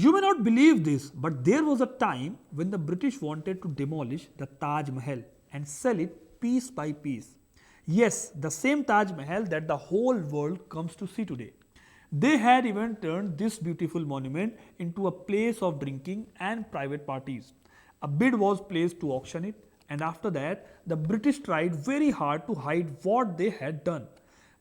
You may not believe this, but there was a time when the British wanted to demolish the Taj Mahal and sell it piece by piece. Yes, the same Taj Mahal that the whole world comes to see today. They had even turned this beautiful monument into a place of drinking and private parties. A bid was placed to auction it, and after that, the British tried very hard to hide what they had done.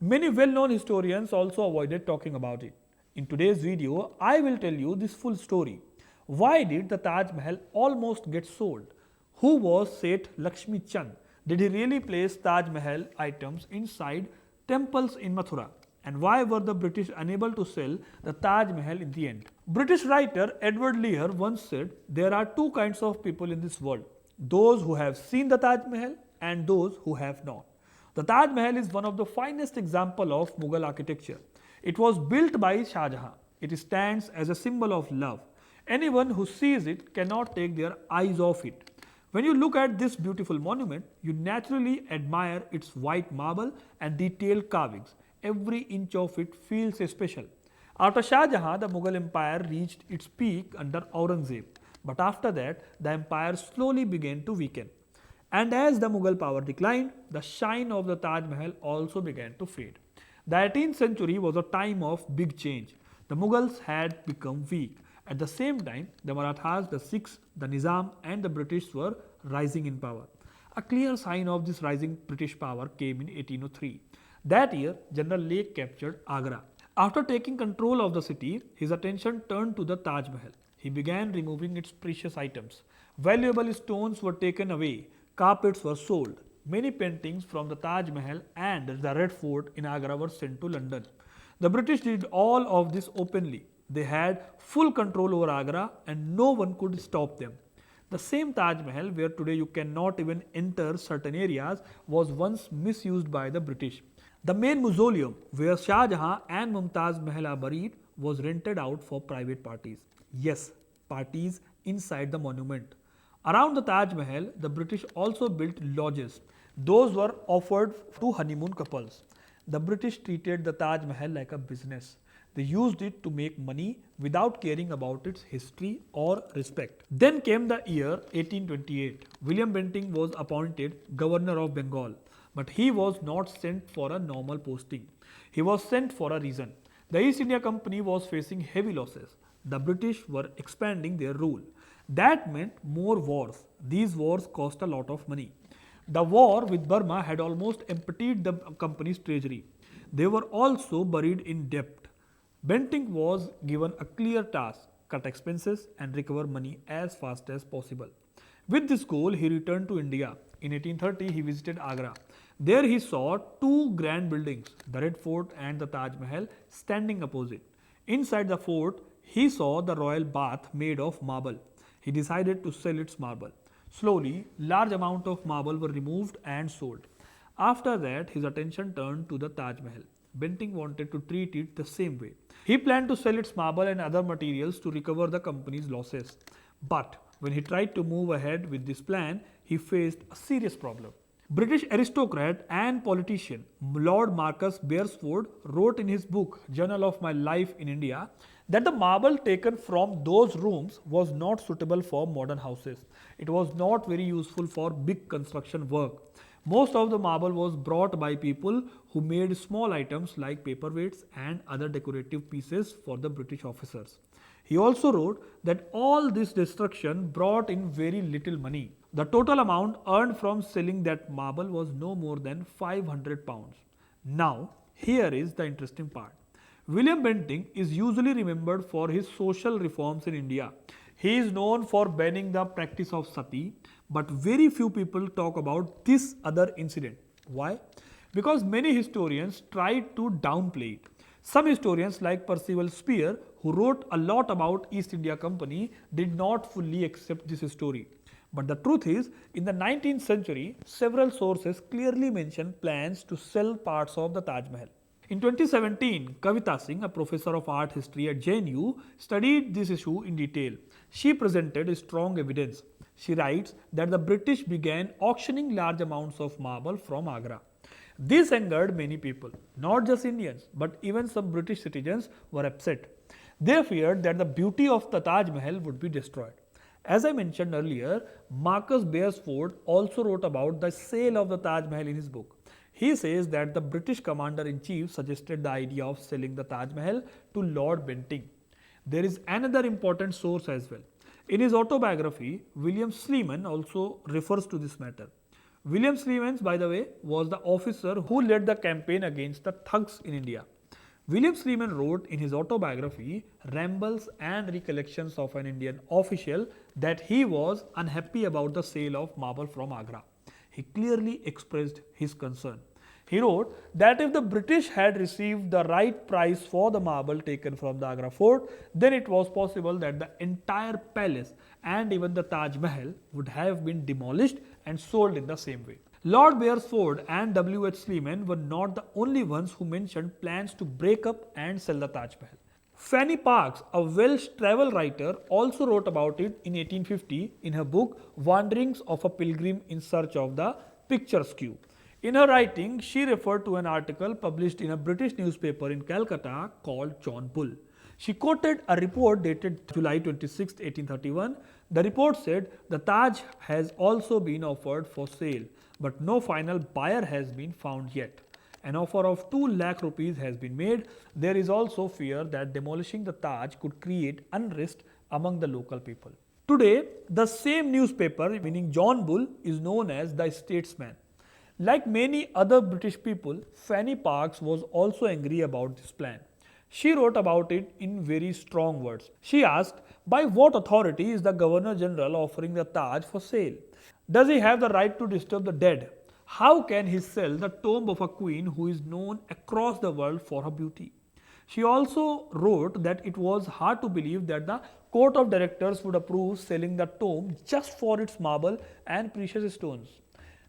Many well known historians also avoided talking about it. In today's video, I will tell you this full story. Why did the Taj Mahal almost get sold? Who was Seth Lakshmi Chand? Did he really place Taj Mahal items inside temples in Mathura? And why were the British unable to sell the Taj Mahal in the end? British writer Edward Lear once said, "There are two kinds of people in this world, those who have seen the Taj Mahal and those who have not." The Taj Mahal is one of the finest examples of Mughal architecture. It was built by Shah Jahan. It stands as a symbol of love. Anyone who sees it cannot take their eyes off it. When you look at this beautiful monument, you naturally admire its white marble and detailed carvings. Every inch of it feels special. After Shah Jahan, the Mughal Empire reached its peak under Aurangzeb. But after that, the empire slowly began to weaken. And as the Mughal power declined, the shine of the Taj Mahal also began to fade. The 18th century was a time of big change. The Mughals had become weak. At the same time, the Marathas, the Sikhs, the Nizam and the British were rising in power. A clear sign of this rising British power came in 1803. That year, General Lake captured Agra. After taking control of the city, his attention turned to the Taj Mahal. He began removing its precious items. Valuable stones were taken away, carpets were sold. Many paintings from the Taj Mahal and the Red Fort in Agra were sent to London. The British did all of this openly. They had full control over Agra and no one could stop them. The same Taj Mahal, where today you cannot even enter certain areas, was once misused by the British. The main mausoleum, where Shah Jahan and Mumtaz Mahal are buried, was rented out for private parties. Yes, parties inside the monument. Around the Taj Mahal, the British also built lodges. Those were offered to honeymoon couples. The British treated the Taj Mahal like a business. They used it to make money without caring about its history or respect. Then came the year 1828. William Bentinck was appointed Governor of Bengal, but he was not sent for a normal posting. He was sent for a reason. The East India Company was facing heavy losses. The British were expanding their rule. That meant more wars. These wars cost a lot of money. The war with Burma had almost emptied the company's treasury. They were also buried in debt. Bentinck was given a clear task: cut expenses and recover money as fast as possible. With this goal, he returned to India. In 1830, he visited Agra. There he saw two grand buildings, the Red Fort and the Taj Mahal, standing opposite. Inside the fort, he saw the royal bath made of marble. He decided to sell its marble. Slowly, large amount of marble were removed and sold. After that, his attention turned to the Taj Mahal. Bentinck wanted to treat it the same way. He planned to sell its marble and other materials to recover the company's losses. But when he tried to move ahead with this plan, he faced a serious problem. British aristocrat and politician Lord Marcus Beresford wrote in his book Journal of My Life in India that the marble taken from those rooms was not suitable for modern houses. It was not very useful for big construction work. Most of the marble was brought by people who made small items like paperweights and other decorative pieces for the British officers. He also wrote that all this destruction brought in very little money. The total amount earned from selling that marble was no more than 500 pounds. Now, here is the interesting part. William Bentinck is usually remembered for his social reforms in India. He is known for banning the practice of sati, but very few people talk about this other incident. Why? Because many historians tried to downplay it. Some historians like Percival Spear, who wrote a lot about East India Company, did not fully accept this story. But the truth is, in the 19th century, several sources clearly mention plans to sell parts of the Taj Mahal. In 2017, Kavita Singh, a professor of art history at JNU, studied this issue in detail. She presented strong evidence. She writes that the British began auctioning large amounts of marble from Agra. This angered many people, not just Indians, but even some British citizens were upset. They feared that the beauty of the Taj Mahal would be destroyed. As I mentioned earlier, Marcus Beresford also wrote about the sale of the Taj Mahal in his book. He says that the British commander-in-chief suggested the idea of selling the Taj Mahal to Lord Bentinck. There is another important source as well. In his autobiography, William Sleeman also refers to this matter. William Sleeman, by the way, was the officer who led the campaign against the thugs in India. William Sleeman wrote in his autobiography, Rambles and Recollections of an Indian Official, that he was unhappy about the sale of marble from Agra. He clearly expressed his concern. He wrote that if the British had received the right price for the marble taken from the Agra fort, then it was possible that the entire palace and even the Taj Mahal would have been demolished and sold in the same way. Lord Beresford and W. H. Sleeman were not the only ones who mentioned plans to break up and sell the Taj Mahal. Fanny Parks, a Welsh travel writer, also wrote about it in 1850 in her book Wanderings of a Pilgrim in Search of the Picturesque. In her writing, she referred to an article published in a British newspaper in Calcutta called John Bull. She quoted a report dated July 26, 1831. The report said, "The Taj has also been offered for sale, but no final buyer has been found yet. An offer of 2 lakh rupees has been made. There is also fear that demolishing the Taj could create unrest among the local people." Today, the same newspaper, meaning John Bull, is known as the Statesman. Like many other British people, Fanny Parks was also angry about this plan. She wrote about it in very strong words. She asked, by what authority is the Governor General offering the Taj for sale? Does he have the right to disturb the dead? How can he sell the tomb of a queen who is known across the world for her beauty? She also wrote that it was hard to believe that the court of directors would approve selling the tomb just for its marble and precious stones.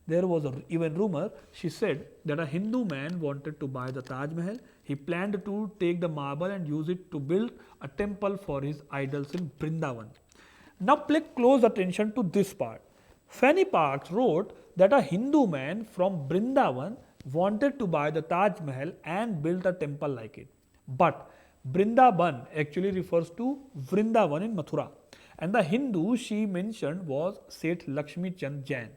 There was even rumor, she said, that a Hindu man wanted to buy the Taj Mahal. He planned to take the marble and use it to build a temple for his idols in Brindavan. Now pay close attention to this part. Fanny Parks wrote that a Hindu man from Brindavan wanted to buy the Taj Mahal and build a temple like it. But Brindavan actually refers to Vrindavan in Mathura. And the Hindu she mentioned was Seth Lakshmi Chand Jain.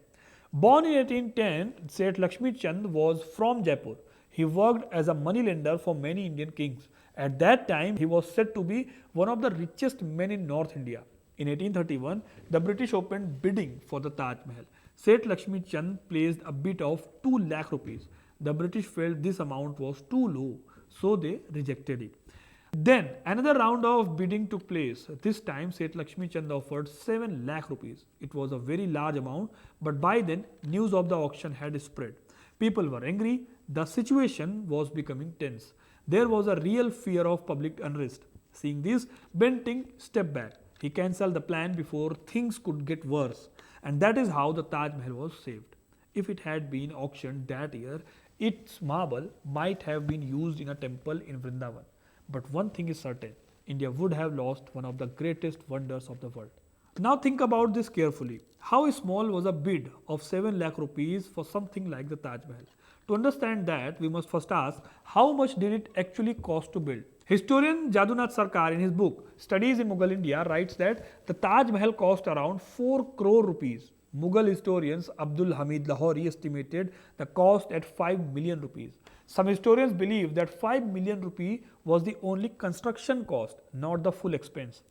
Born in 1810, Seth Lakshmi Chand was from Jaipur. He worked as a moneylender for many Indian kings. At that time, he was said to be one of the richest men in North India. In 1831, the British opened bidding for the Taj Mahal. Seth Lakshmi Chand placed a bid of 2 lakh rupees. The British felt this amount was too low, so they rejected it. Then another round of bidding took place. This time Seth Lakshmi Chand offered 7 lakh rupees. It was a very large amount, but by then news of the auction had spread. People were angry. The situation was becoming tense. There was a real fear of public unrest. Seeing this, Bentinck stepped back. He cancelled the plan before things could get worse. And that is how the Taj Mahal was saved. If it had been auctioned that year, its marble might have been used in a temple in Vrindavan. But one thing is certain, India would have lost one of the greatest wonders of the world. Now think about this carefully. How small was a bid of 7 lakh rupees for something like the Taj Mahal? To understand that, we must first ask, how much did it actually cost to build? Historian Jadunath Sarkar in his book Studies in Mughal India writes that the Taj Mahal cost around 4 crore rupees. Mughal historians Abdul Hamid Lahori estimated the cost at 5 million rupees. Some historians believe that 5 million rupee was the only construction cost, not the full expense.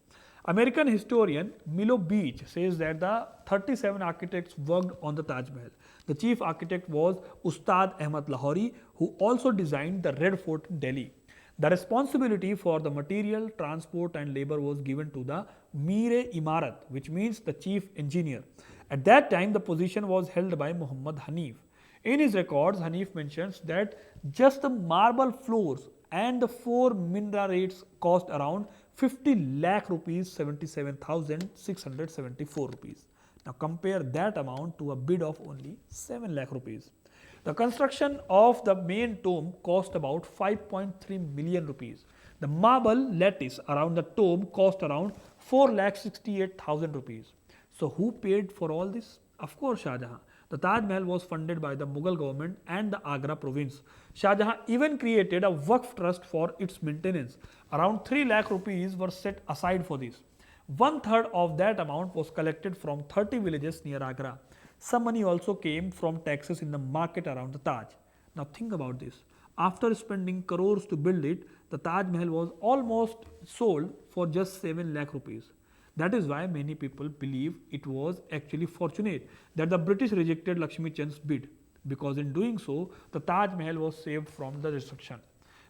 American historian Milo Beach says that the 37 architects worked on the Taj Mahal. The chief architect was Ustad Ahmad Lahori, who also designed the Red Fort in Delhi. The responsibility for the material, transport and labor was given to the Mir-e-Imarat, which means the chief engineer. At that time, the position was held by Muhammad Hanif. In his records, Hanif mentions that just the marble floors and the 4 minarets cost around 50 lakh rupees, 77,674 rupees. Now compare that amount to a bid of only 7 lakh rupees. The construction of the main tomb cost about 5.3 million rupees. The marble lattice around the tomb cost around 4,68,000 rupees. So who paid for all this? Of course, Shah Jahan. The Taj Mahal was funded by the Mughal government and the Agra province. Shah Jahan even created a Waqf trust for its maintenance. Around 3 lakh rupees were set aside for this. One third of that amount was collected from 30 villages near Agra. Some money also came from taxes in the market around the Taj. Now think about this. After spending crores to build it, the Taj Mahal was almost sold for just 7 lakh rupees. That is why many people believe it was actually fortunate that the British rejected Lakshmi Chand's bid, because in doing so, the Taj Mahal was saved from the destruction.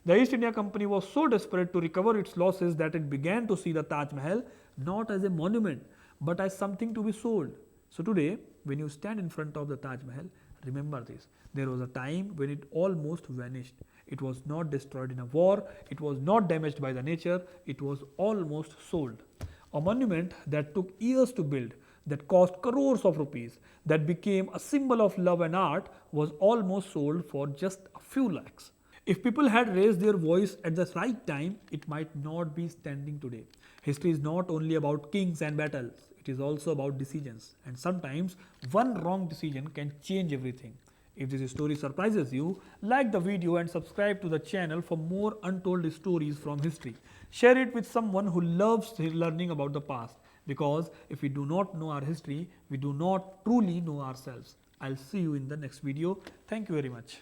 The East India Company was so desperate to recover its losses that it began to see the Taj Mahal not as a monument but as something to be sold. So today, when you stand in front of the Taj Mahal, remember this. There was a time when it almost vanished. It was not destroyed in a war, it was not damaged by the nature, it was almost sold. A monument that took years to build, that cost crores of rupees, that became a symbol of love and art, was almost sold for just a few lakhs. If people had raised their voice at the right time, it might not be standing today. History is not only about kings and battles, it is also about decisions. And sometimes one wrong decision can change everything. If this story surprises you, like the video and subscribe to the channel for more untold stories from history. Share it with someone who loves learning about the past, because if we do not know our history, we do not truly know ourselves. I'll see you in the next video. Thank you very much.